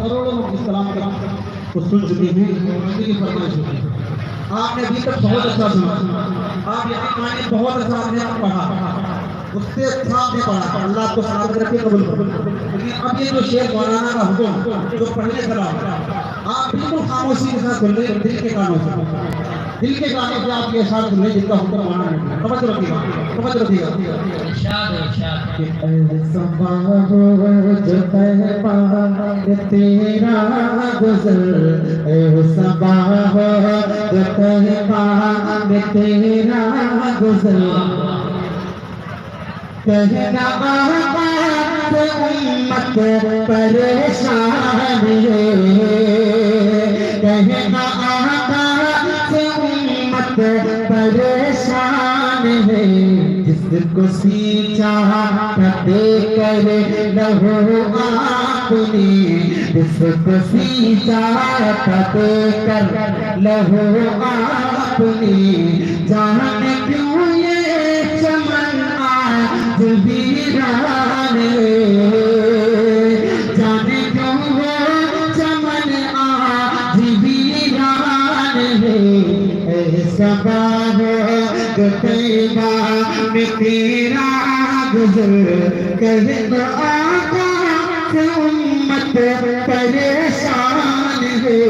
کروڑوں لوگ اسلام کو سن چکے ہیں، نبی کی فرمائش ہوئی. آپ نے ابھی تک بہت اچھا سنا، آپ یقین مانیے بہت اچھا آپ نے پڑھا، اس سے اچھا آپ نے پڑھا. اللہ آپ کو سلامت رکھے، قبول کرو. لیکن اب یہ جو شیخ مولانا کا حکم جو پڑھنے کا آپ بالکل خاموشی کے ساتھ سن رہے، دل کے کانوں سے، دل کے کانوں سے آپ یہ اشعار سن رہے جن کا حکم مولانا نے. توجہ رکھیے گا، توجہ رکھیے گا. ارشاد ارشاد کہ اے صبا ہو جو طیبہ تیرا گزر، اے صبا ہو جو طیبہ تیرا گزر، کہنا آقا سے امت پریشان ہے، کہنا آقا سے امت پریشان ہے، جس کو سینچا دے کر لہو آپ نے، جس کو سینچا دے کر لہو آپ نے، جانے کیوں یہ چمن آج ویران ہے، جانے کیوں وہ چمن آج ویران ہے. اے صبا ہو جو طیبہ میں تیرا گزر، کہنا آقا سے امت پریشان ہے.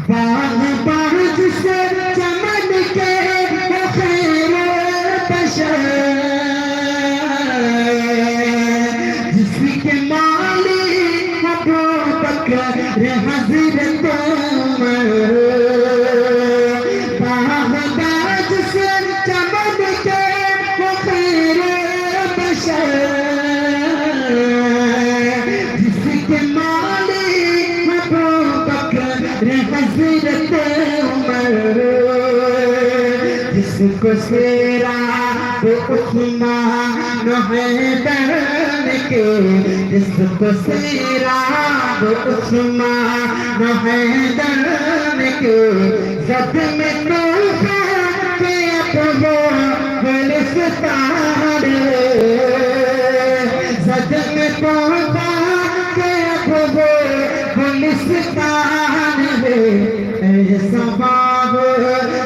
باغ باغ سے چمن کے خیر بشر، جس کے مالک ابو بکر حضرت عمر، باغ باغ سے چمن کے خیر بشر، جس کے مالک ابو بکر حضرت عمر، جس کو سیرا بے عثمان حیدر کے، جس کو سیرا بے عثمان حیدر کے، زد میں توفہ کے ابو گلستان، زد میں توفہ کے ابو گلستان ہے. اے صبا ہو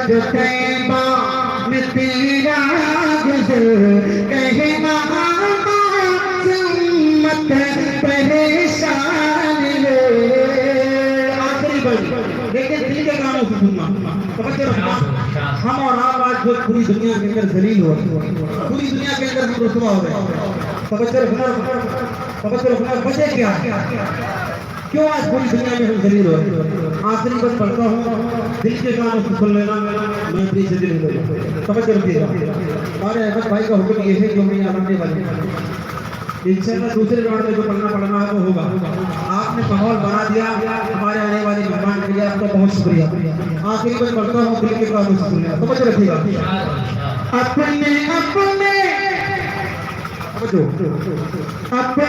جو طیبہ میں تیرا گزر، کہنا آقا سے امت پریشان ہے. آخری بات لیکن دل کے کانوں سے سننا، توجہ رکھنا. ہم اور آپ آج پوری دنیا کے اندر ذلیل ہو رہے ہیں، پوری دنیا کے اندر ہم رسوا ہو رہے ہیں. توجہ رکھنا، توجہ رکھنا. وجہ کیا ہے؟ کیوں آج پوری دنیا میں ہم ذلیل ہو رہے ہیں؟ آخری بات پڑھتا ہوں، دل کے کانوں سے سن لینا، میں اپنی سے دل ہو رہا ہوں. توجہ رکھیے گا. ہمارے احمد بھائی کا حکم یہ ہے کہ ہمیں یہاں آنے والے انشاءاللہ دوسرے راؤنڈ میں جو پڑھنا ہے وہ ہوگا. آپ نے ماحول بنا دیا ہمارے آنے والے مہمان کے لیے، آپ کا بہت شکریہ. آخری بات پڑھتا ہوں، دل کے کانوں سے سن لینا. توجہ رکھیے گا. اپنے اپنے اپنے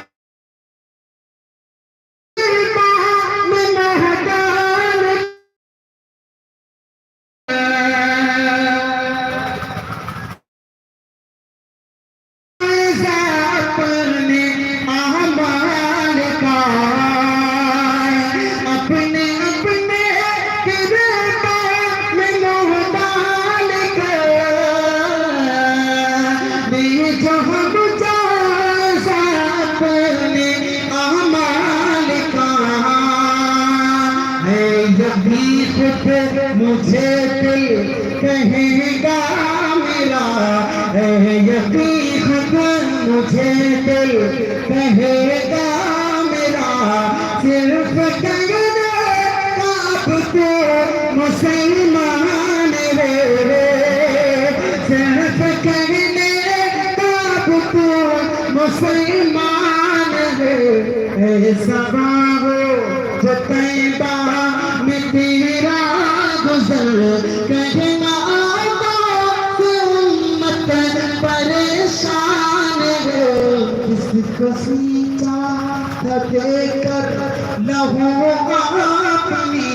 مجھے دل کہے گا میرا، اے یقین خود مجھے دل کہے گا میرا، صرف کہنے اب تو مسلمان رے، صرف کہنے اب تو مسلمان رے. اے صبا ہو جو طیبہ میں تیرا گزر، کہنا آقا سے امت پریشان ہے. جس کو سینچا دے کر لہو اپنی،